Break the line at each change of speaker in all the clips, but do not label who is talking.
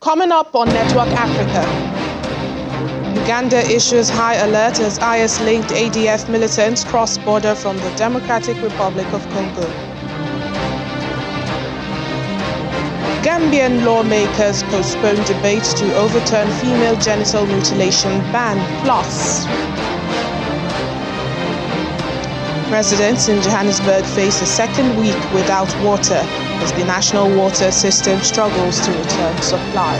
Coming up on Network Africa, Uganda issues high alert as IS-linked ADF militants cross border from the Democratic Republic of Congo. Gambian lawmakers postpone debate to overturn female genital mutilation ban. Plus, residents in Johannesburg face a second week without water as the national water system struggles to return supply.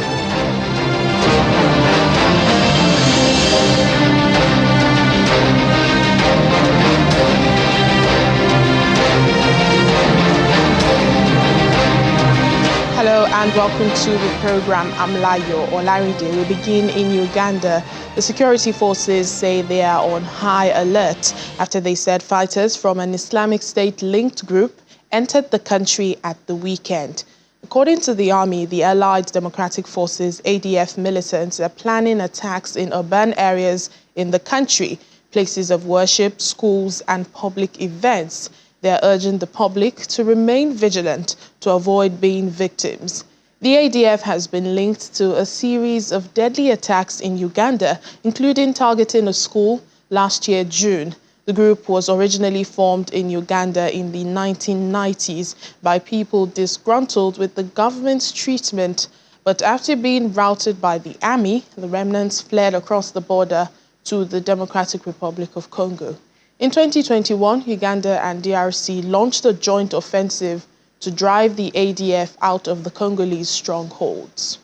Hello and welcome to the program. I'm Layo Olaride. We begin in Uganda. The security forces say they are on high alert after they said fighters from an Islamic State-linked group entered the country at the weekend. According to the army, the Allied Democratic Forces ADF militants are planning attacks in urban areas in the country, places of worship, schools and public events. They are urging the public to remain vigilant to avoid being victims. The ADF has been linked to a series of deadly attacks in Uganda, including targeting a school last year, June. The group was originally formed in Uganda in the 1990s by people disgruntled with the government's treatment, but after being routed by the army, the remnants fled across the border to the Democratic Republic of Congo. In 2021, Uganda and DRC launched a joint offensive to drive the ADF out of the Congolese strongholds.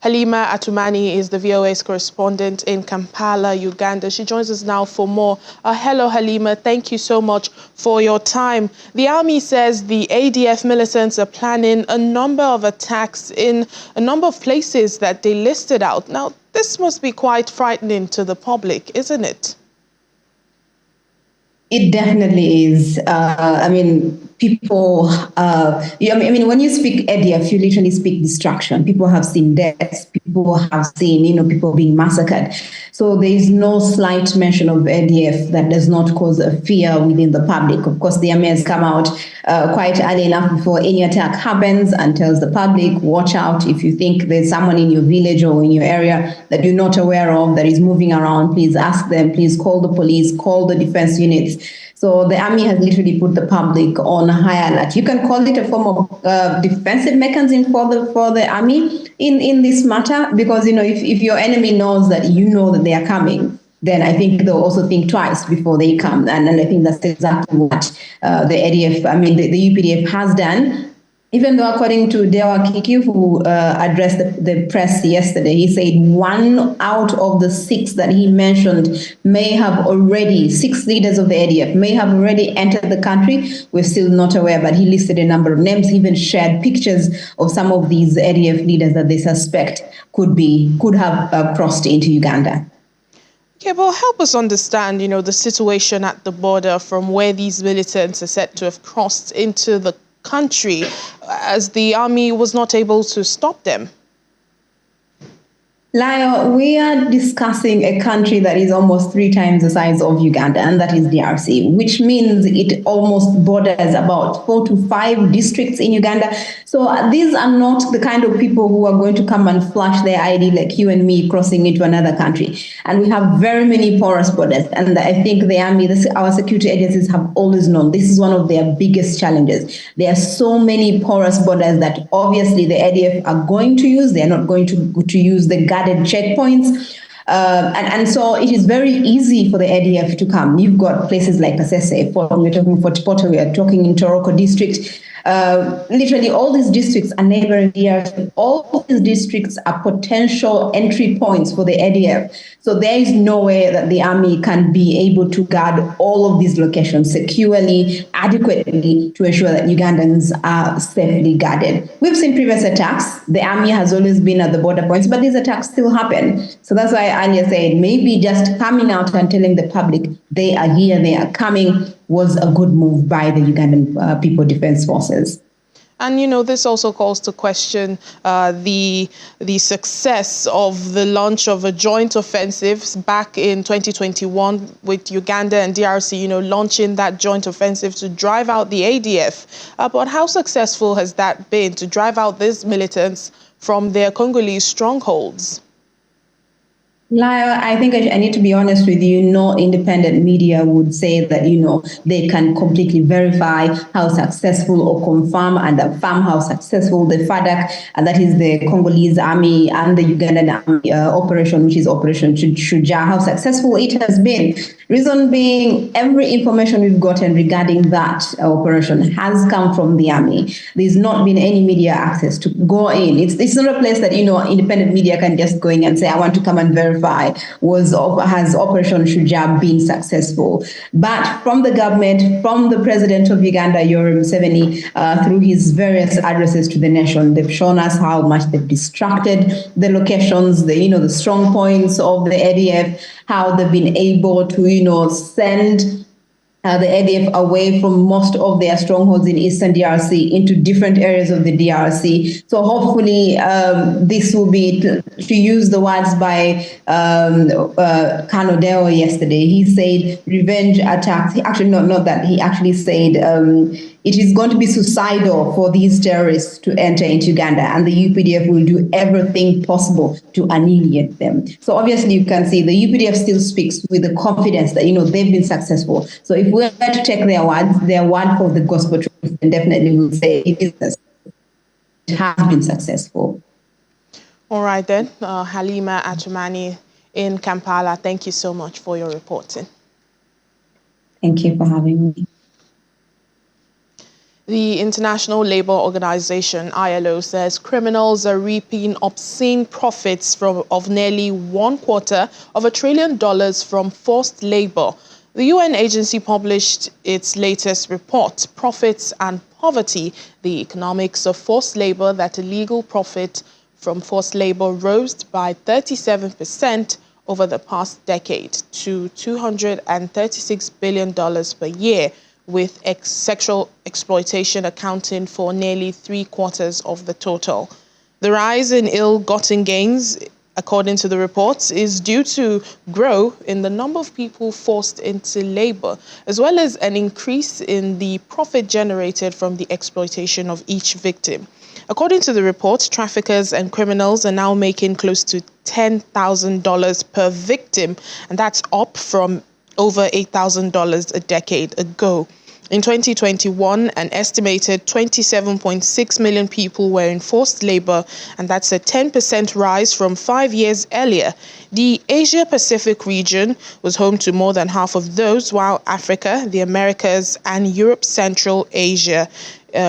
Halima Atani is the VOA's correspondent in Kampala, Uganda. She joins us now for more. Hello, Halima. Thank you so much for your time. The army says the ADF militants are planning a number of attacks in a number of places that they listed out. Now, this must be quite frightening to the public, isn't it?
It definitely is. People, when you speak ADF, you literally speak destruction. People have seen deaths. People have seen, people being massacred. So there is no slight mention of ADF that does not cause a fear within the public. Of course, the army has come out quite early enough before any attack happens and tells the public, watch out. If you think there's someone in your village or in your area that you're not aware of that is moving around, please ask them, please call the police, call the defense units. So the army has literally put the public on high alert. You can call it a form of defensive mechanism for the army in this matter, because if your enemy knows that that they are coming, then I think they'll also think twice before they come. And I think that's exactly what the ADF, the UPDF has done. Even though, according to Dewa Kiki, who addressed the press yesterday, he said 1 out of the 6 that he mentioned six leaders of the ADF may have already entered the country. We're still not aware, but he listed a number of names. He even shared pictures of some of these ADF leaders that they suspect could have crossed into Uganda.
Okay, well, help us understand, the situation at the border from where these militants are said to have crossed into the country, as the army was not able to stop them.
Lyle, we are discussing a country that is almost 3 times the size of Uganda, and that is DRC, which means it almost borders about 4 to 5 districts in Uganda. So these are not the kind of people who are going to come and flash their ID like you and me crossing into another country. And we have very many porous borders. And I think the army, our security agencies have always known this is one of their biggest challenges. There are so many porous borders that obviously the ADF are going to use. They are not going to use the guarded checkpoints. And so it is very easy for the ADF to come. You've got places like Kasese, we're talking Poto, we're talking in Toroko district. Literally all these districts are neighboring DRC. All these districts are potential entry points for the ADF. So there is no way that the army can be able to guard all of these locations securely, adequately, to ensure that Ugandans are safely guarded. We've seen previous attacks. The army has always been at the border points, but these attacks still happen. So that's why I earlier said maybe just coming out and telling the public they are here, they are coming, was a good move by the Ugandan People Defense Forces.
And, this also calls to question the success of the launch of a joint offensive back in 2021 with Uganda and DRC, launching that joint offensive to drive out the ADF. But how successful has that been to drive out these militants from their Congolese strongholds?
Lyle, I think I need to be honest with you. No independent media would say that, they can completely verify how successful or confirm and affirm how successful the FADC, and that is the Congolese army, and the Ugandan army operation, which is Operation Shuja, how successful it has been. Reason being, every information we've gotten regarding that operation has come from the army. There's not been any media access to go in. It's not a place that, independent media can just go in and say, I want to come and verify has Operation Shuja been successful. But from the government, from the president of Uganda, Yoweri Museveni, through his various addresses to the nation, they've shown us how much they've distracted the locations, the strong points of the ADF, how they've been able to, send the ADF away from most of their strongholds in eastern DRC into different areas of the DRC. So hopefully this will be, to use the words by Kano Deo yesterday, he said revenge attacks. Actually, not that. He actually said it is going to be suicidal for these terrorists to enter into Uganda, and the UPDF will do everything possible to annihilate them. So obviously you can see the UPDF still speaks with the confidence that, they've been successful. So if we are to take their word for the gospel truth, then definitely we'll say it has been successful.
All right then, Halima Atani in Kampala, thank you so much for your reporting.
Thank you for having me.
The International Labour Organization, ILO, says criminals are reaping obscene profits of nearly $250 billion from forced labour. The UN agency published its latest report, Profits and Poverty, the Economics of Forced Labour, that illegal profit from forced labour rose by 37% over the past decade to $236 billion per year, with sexual exploitation accounting for nearly 3/4 of the total. The rise in ill-gotten gains, according to the reports, is due to growth in the number of people forced into labor, as well as an increase in the profit generated from the exploitation of each victim. According to the report, traffickers and criminals are now making close to $10,000 per victim, and that's up from over $8,000 a decade ago. In 2021, an estimated 27.6 million people were in forced labor, and that's a 10% rise from 5 years earlier. The Asia-Pacific region was home to more than half of those, while Africa, the Americas, and Europe Central Asia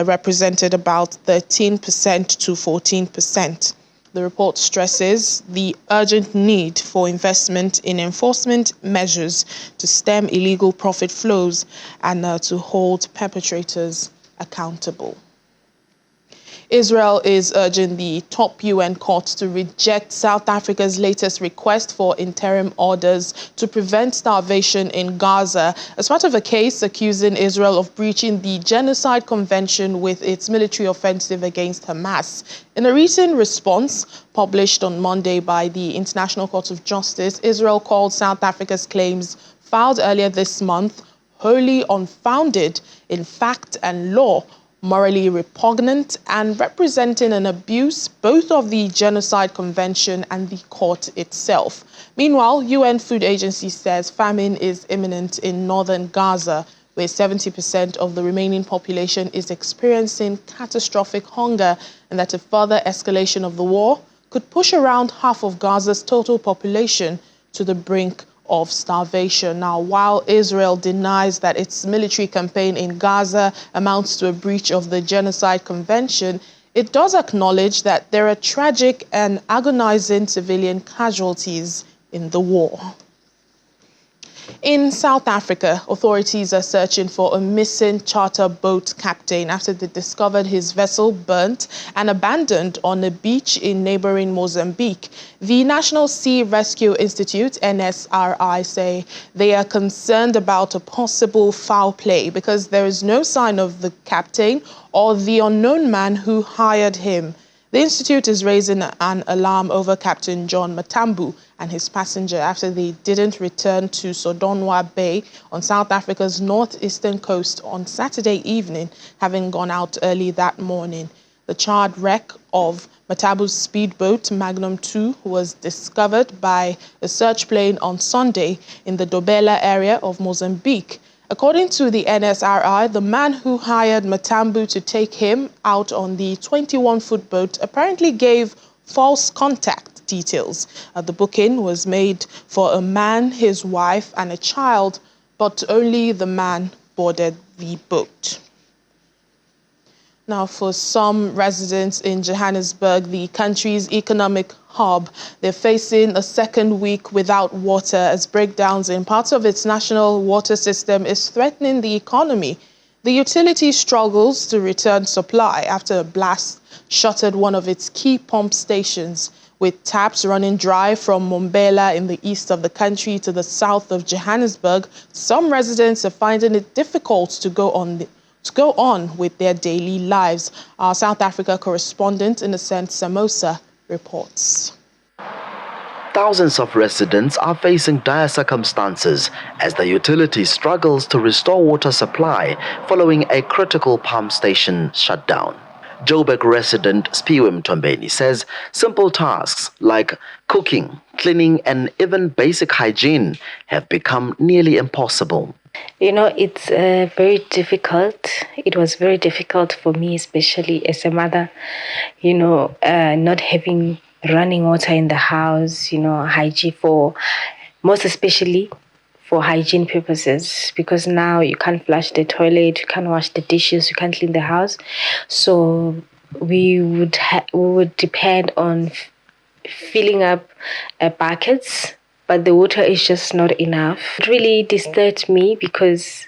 represented about 13% to 14%. The report stresses the urgent need for investment in enforcement measures to stem illegal profit flows and to hold perpetrators accountable. Israel is urging the top UN court to reject South Africa's latest request for interim orders to prevent starvation in Gaza as part of a case accusing Israel of breaching the Genocide Convention with its military offensive against Hamas. In a written response published on Monday by the International Court of Justice, Israel called South Africa's claims filed earlier this month wholly unfounded in fact and law, morally repugnant, and representing an abuse both of the Genocide Convention and the court itself. Meanwhile, UN Food Agency says famine is imminent in northern Gaza, where 70% of the remaining population is experiencing catastrophic hunger, and that a further escalation of the war could push around half of Gaza's total population to the brink of starvation. Now, while Israel denies that its military campaign in Gaza amounts to a breach of the Genocide Convention, it does acknowledge that there are tragic and agonizing civilian casualties in the war. In South Africa, authorities are searching for a missing charter boat captain after they discovered his vessel burnt and abandoned on a beach in neighboring Mozambique. The National Sea Rescue Institute, NSRI, say they are concerned about a possible foul play because there is no sign of the captain or the unknown man who hired him. The institute is raising an alarm over Captain John Matambu and his passenger after they didn't return to Sodonwa Bay on South Africa's northeastern coast on Saturday evening, having gone out early that morning. The charred wreck of Matambu's speedboat Magnum 2 was discovered by a search plane on Sunday in the Dobela area of Mozambique. According to the NSRI, the man who hired Matambu to take him out on the 21-foot boat apparently gave false contact details. The booking was made for a man, his wife, and a child, but only the man boarded the boat. Now, for some residents in Johannesburg, the country's economic hub, they're facing a second week without water as breakdowns in parts of its national water system is threatening the economy. The utility struggles to return supply after a blast shuttered one of its key pump stations, with taps running dry from Mbombela in the east of the country to the south of Johannesburg. Some residents are finding it difficult to go on with their daily lives. Our South Africa correspondent, Innocent Samosa, reports.
Thousands of residents are facing dire circumstances as the utility struggles to restore water supply following a critical pump station shutdown. Joburg resident Spiwe Mtombeni says simple tasks like cooking, cleaning, and even basic hygiene have become nearly impossible.
You know, it's very difficult. It was very difficult for me, especially as a mother, not having running water in the house, hygiene most especially for hygiene purposes, because now you can't flush the toilet, you can't wash the dishes, you can't clean the house. So we would depend on filling up buckets, but the water is just not enough. It really disturbed me because,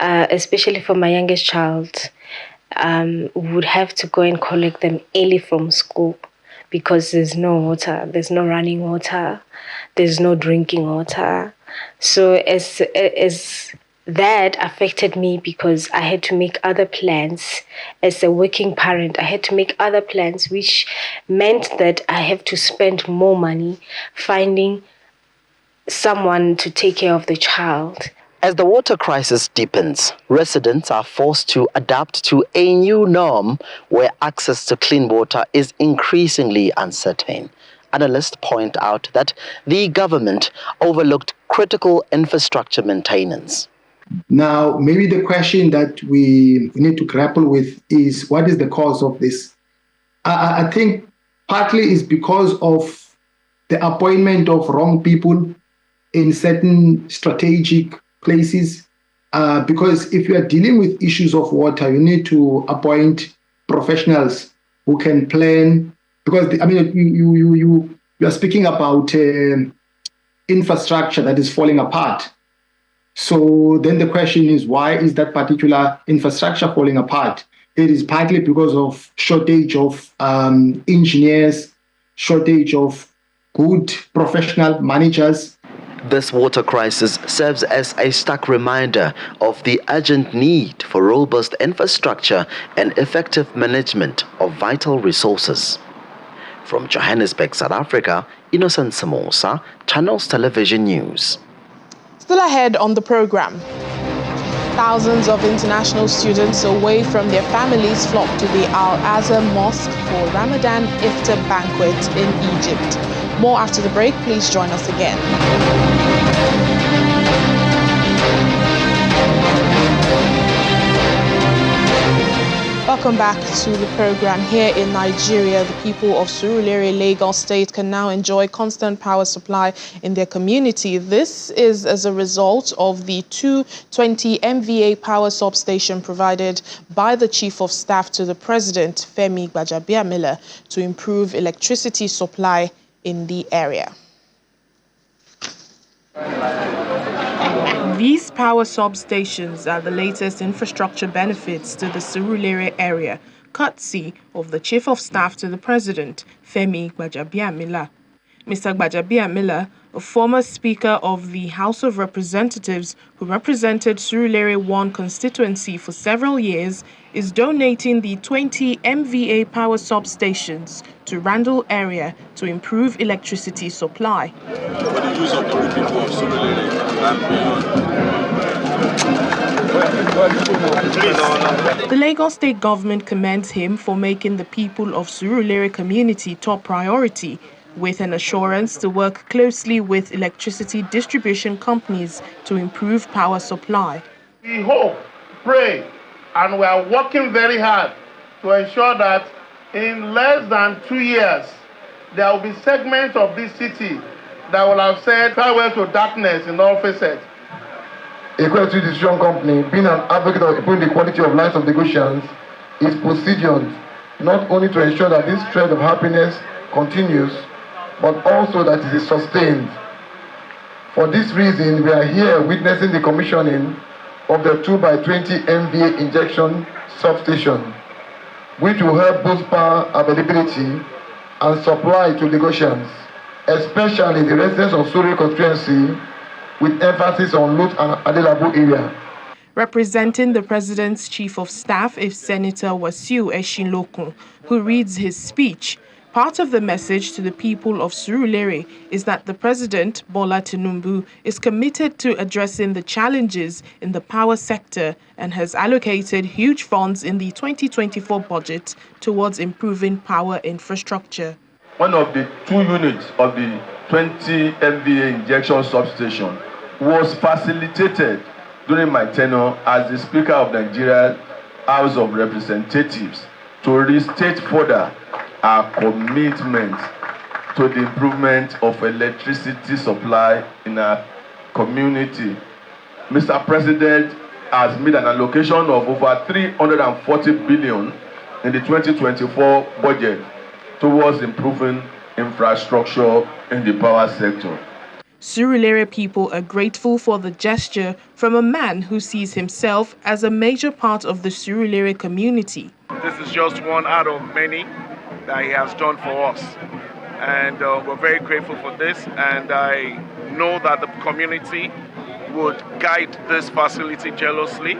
especially for my youngest child, we would have to go and collect them early from school because there's no water, there's no running water, there's no drinking water. So as that affected me because I had to make other plans. As a working parent, I had to make other plans, which meant that I have to spend more money finding someone to take care of the child.
As the water crisis deepens, residents are forced to adapt to a new norm where access to clean water is increasingly uncertain. Analysts point out that the government overlooked critical infrastructure maintenance.
Now, maybe the question that we need to grapple with is, what is the cause of this? I think partly is because of the appointment of wrong people in certain strategic places. Because if you are dealing with issues of water, you need to appoint professionals who can plan. Because you are speaking about infrastructure that is falling apart. So then the question is, why is that particular infrastructure falling apart? It is partly because of shortage of engineers, shortage of good professional managers.
This water crisis serves as a stark reminder of the urgent need for robust infrastructure and effective management of vital resources. From Johannesburg, South Africa, Innocent Samosa, Channels Television News.
Still ahead on the program, thousands of international students away from their families flock to the Al-Azhar Mosque for Ramadan Iftar banquet in Egypt. More after the break. Please join us again. Welcome back to the program. Here in Nigeria, the people of Surulere, Lagos State can now enjoy constant power supply in their community. This is as a result of the 220 MVA power substation provided by the Chief of Staff to the President, Femi Gbajabiamila, to improve electricity supply in the area. These power substations are the latest infrastructure benefits to the Surulere area, courtesy of the Chief of Staff to the President, Femi Gbajabiamila. Mr. Gbajabiamila, a former Speaker of the House of Representatives who represented Surulere 1 constituency for several years, is donating the 20 MVA power substations to Randall area to improve electricity supply.
For the use of the people of Surulere and beyond.
The Lagos State government commends him for making the people of Surulere community top priority, with an assurance to work closely with electricity distribution companies to improve power supply.
We hope, pray, and we are working very hard to ensure that in less than 2 years, there will be segments of this city that will have said farewell to darkness in all facets.
A quality decision company, being an advocate of improving the quality of lives of Lagosians, is procedured not only to ensure that this thread of happiness continues, but also that it is sustained. For this reason, we are here witnessing the commissioning of the 2x20 MVA injection substation, which will help boost power availability and supply to Lagosians, especially the residents of Surulere constituency, with emphasis on Lut and Adelabu area.
Representing the President's Chief of Staff is Senator Wasiu Eshinlokun, who reads his speech. Part of the message to the people of Surulere is that the President, Bola Tinubu, is committed to addressing the challenges in the power sector and has allocated huge funds in the 2024 budget towards improving power infrastructure.
One of the 2 units of the 20 MVA injection substation was facilitated during my tenure as the Speaker of the Nigerian House of Representatives to restate further our commitment to the improvement of electricity supply in our community. Mr. President has made an allocation of over 340 billion in the 2024 budget towards improving infrastructure in the power sector.
Surulere people are grateful for the gesture from a man who sees himself as a major part of the Surulere community.
This is just one out of many that he has done for us. And we're very grateful for this. And I know that the community would guide this facility jealously,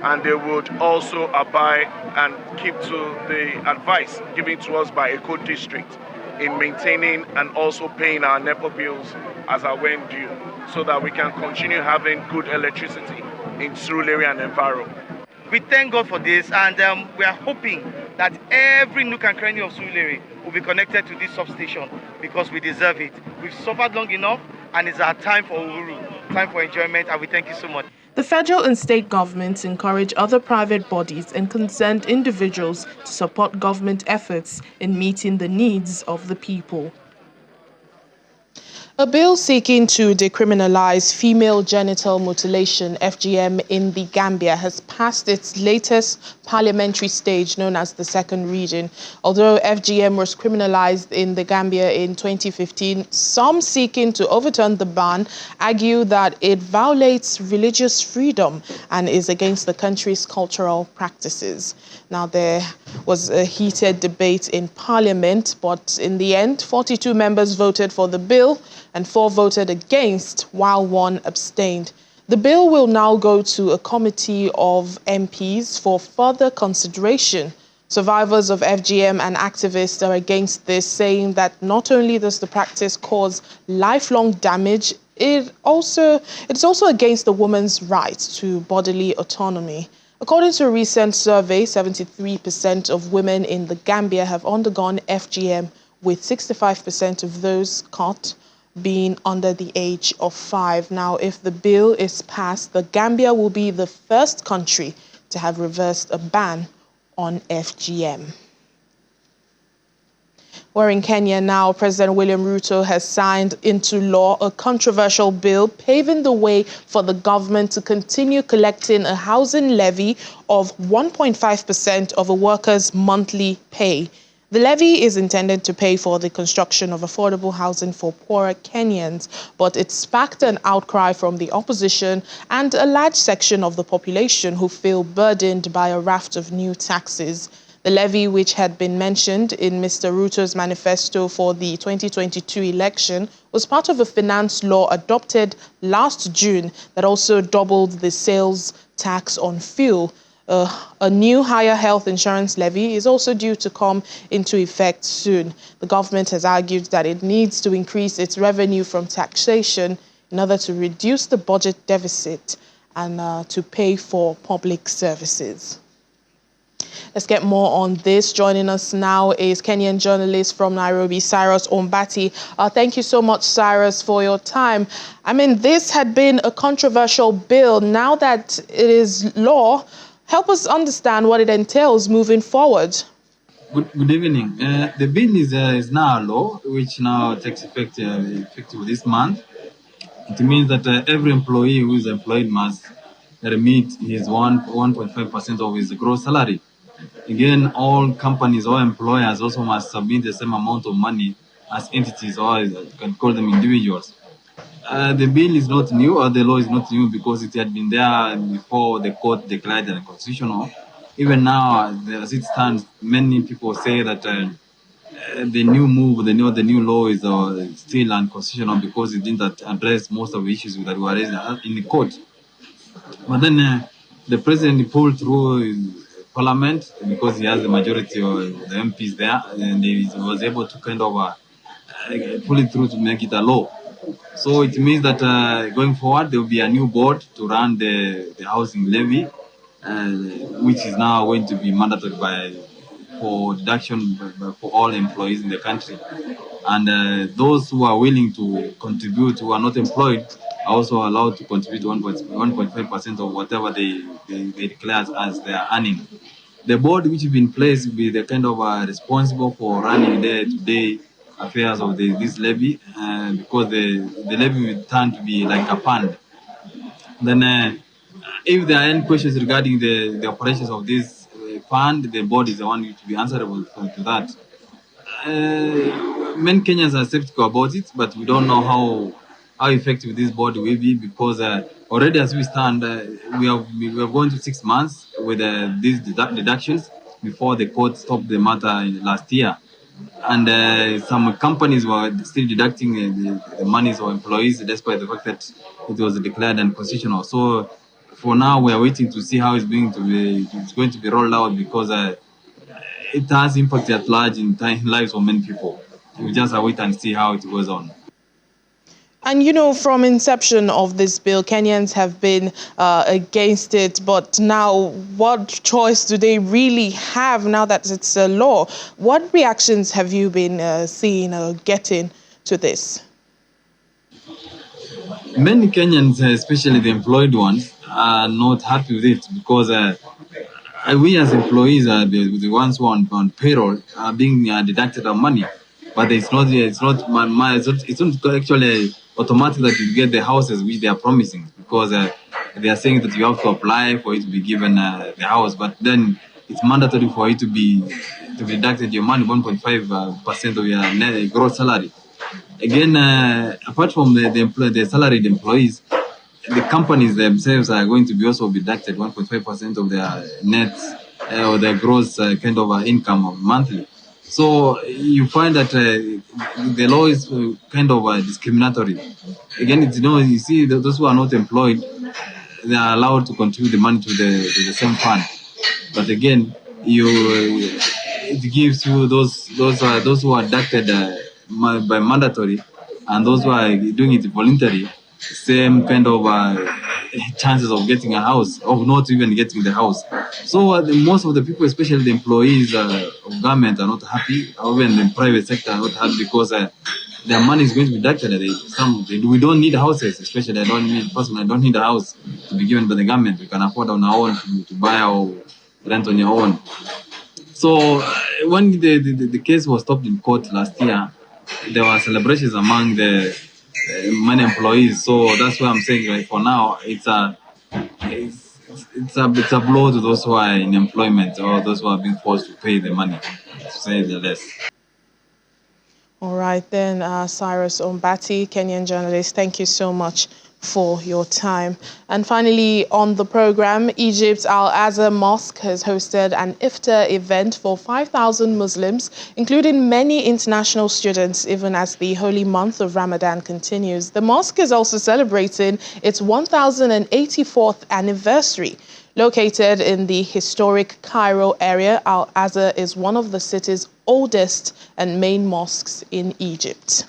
and they would also abide and keep to the advice given to us by Eco District in maintaining and also paying our NEPA bills as our when due, so that we can continue having good electricity in Surulere and environment.
We thank God for this, and we are hoping that every nook and cranny of Surulere will be connected to this substation, because we deserve it. We've suffered long enough, and it's our time for Uhuru, time for enjoyment, and we thank you so much.
The federal and state governments encourage other private bodies and concerned individuals to support government efforts in meeting the needs of the people. A bill seeking to decriminalize female genital mutilation, FGM, in the Gambia has passed its latest parliamentary stage, known as the second reading. Although FGM was criminalized in the Gambia in 2015, some seeking to overturn the ban argue that it violates religious freedom and is against the country's cultural practices. Now, there was a heated debate in Parliament, but in the end, 42 members voted for the bill and 4 voted against, while 1 abstained. The bill will now go to a committee of MPs for further consideration. Survivors of FGM and activists are against this, saying that not only does the practice cause lifelong damage, it's also against the woman's right to bodily autonomy. According to a recent survey, 73% of women in the Gambia have undergone FGM, with 65% of those caught being under the age of 5. Now, if the bill is passed, the Gambia will be the first country to have reversed a ban on FGM. We're in Kenya now. President William Ruto has signed into law a controversial bill paving the way for the government to continue collecting a housing levy of 1.5% of a worker's monthly pay. The levy is intended to pay for the construction of affordable housing for poorer Kenyans, but it sparked an outcry from the opposition and a large section of the population who feel burdened by a raft of new taxes. The levy, which had been mentioned in Mr. Ruto's manifesto for the 2022 election, was part of a finance law adopted last June that also doubled the sales tax on fuel. A new higher health insurance levy is also due to come into effect soon. The government has argued that it needs to increase its revenue from taxation in order to reduce the budget deficit and to pay for public services. Let's get more on this. Joining us now is Kenyan journalist from Nairobi, Cyrus Ombati. Thank you so much, Cyrus, for your time. I mean, this had been a controversial bill. Now that it is law, help us understand what it entails moving forward.
Good evening. The bill is now a law, which now takes effect effective this month. It means that every employee who is employed must remit his 1.5% of his gross salary. Again, all companies or employers also must submit the same amount of money as entities, or you can call them individuals. The bill is not new, or the law is not new, because it had been there before the court declared it unconstitutional. Even now, as it stands, many people say that the new move, the new law is still unconstitutional because it didn't address most of the issues that were raised in the court. But then the president pulled through Parliament because he has the majority of the MPs there, and he was able to kind of pull it through to make it a law. So it means that going forward, there will be a new board to run the housing levy, which is now going to be mandatory for deduction for all employees in the country. And those who are willing to contribute, who are not employed, are also allowed to contribute 1.5% of whatever they declare as their earning. The board which is in place will be the kind of responsible for running day-to-day affairs of this levy, because the levy will turn to be like a fund. Then if there are any questions regarding the operations of this fund, the board is the one to be answerable to that. Many Kenyans are skeptical about it, but we don't know how effective this board will be, because already as we stand, we are going to 6 months with these deductions before the court stopped the matter last year. And some companies were still deducting the monies of employees, despite the fact that it was declared unconstitutional. So for now, we are waiting to see how it's going to be rolled out, because it has impact at large in lives of many people. We just wait and see how it goes on.
And, you know, from inception of this bill, Kenyans have been against it. But now, what choice do they really have now that it's a law? What reactions have you been seeing or getting to this?
Many Kenyans, especially the employed ones, are not happy with it, because we as employees are the ones who are on payroll are being deducted our money. But it's not actually automatic that you get the houses which they are promising, because they are saying that you have to apply for it to be given the house, but then it's mandatory for it to be deducted your money 1.5% of your net gross salary. Again, apart from the salaried employees, the companies themselves are going to be also deducted 1.5% of their net or their gross kind of income monthly. So you find that the law is kind of discriminatory. Again, you see those who are not employed, they are allowed to contribute the money to the same fund. But again, it gives you those who are deducted by mandatory, and those who are doing it voluntarily, same kind of chances of getting a house, of not even getting the house. So most of the people, especially the employees of government, are not happy, or even the private sector are not happy, because their money is going to be deducted. We don't need houses, especially I don't need a house to be given by the government. We can afford on our own to buy or rent on your own. So when the case was stopped in court last year, there were celebrations among the many employees. So that's why I'm saying, like, for now, it's a blow to those who are in employment, or those who are being forced to pay the money. to say the least.
All right then, Cyrus Ombati, Kenyan journalist, thank you so much for your time. And finally, on the program, Egypt's Al-Azhar Mosque has hosted an iftar event for 5,000 Muslims, including many international students, even as the holy month of Ramadan continues. The mosque is also celebrating its 1084th anniversary. Located in the historic Cairo area, Al-Azhar is one of the city's oldest and main mosques in Egypt.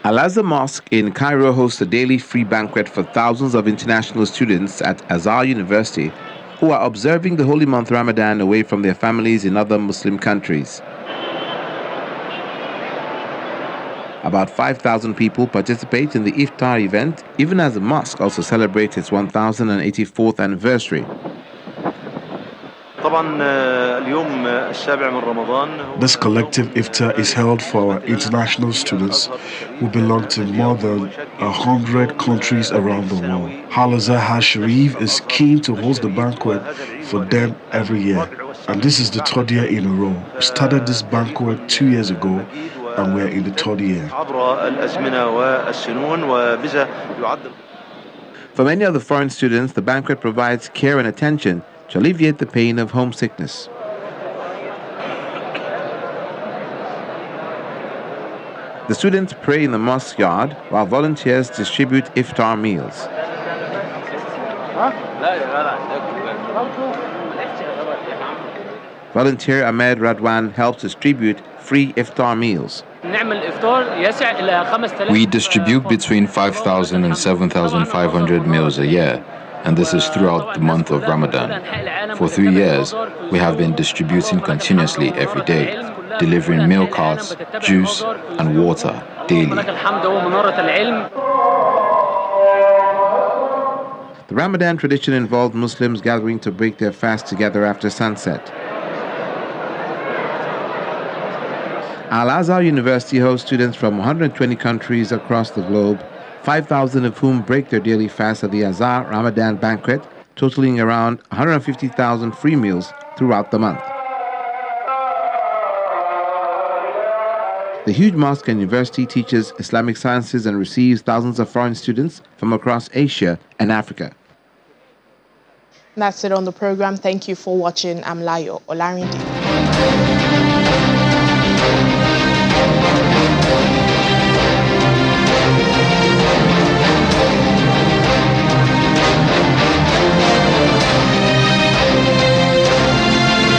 Al-Azhar Mosque in Cairo hosts a daily free banquet for thousands of international students at Azhar University who are observing the holy month Ramadan away from their families in other Muslim countries. About 5,000 people participate in the iftar event, even as the mosque also celebrates its 1084th anniversary.
This collective iftar is held for our international students who belong to more than 100 countries around the world. Al-Azhar Sharif is keen to host the banquet for them every year, and this is the third year in a row. We started this banquet 2 years ago, and we're in the third year.
For many of the foreign students, the banquet provides care and attention to alleviate the pain of homesickness. The students pray in the mosque yard while volunteers distribute iftar meals. Volunteer Ahmed Radwan helps distribute free iftar meals.
We distribute between 5,000 and 7,500 meals a year, and this is throughout the month of Ramadan. For 3 years, we have been distributing continuously every day, delivering meal carts, juice, and water daily.
The Ramadan tradition involved Muslims gathering to break their fast together after sunset. Al-Azhar University hosts students from 120 countries across the globe, 5,000 of whom break their daily fast at the Azhar Ramadan banquet, totaling around 150,000 free meals throughout the month. The huge mosque and university teaches Islamic sciences and receives thousands of foreign students from across Asia and Africa.
That's it on the program. Thank you for watching. I'm Layo Olarinde.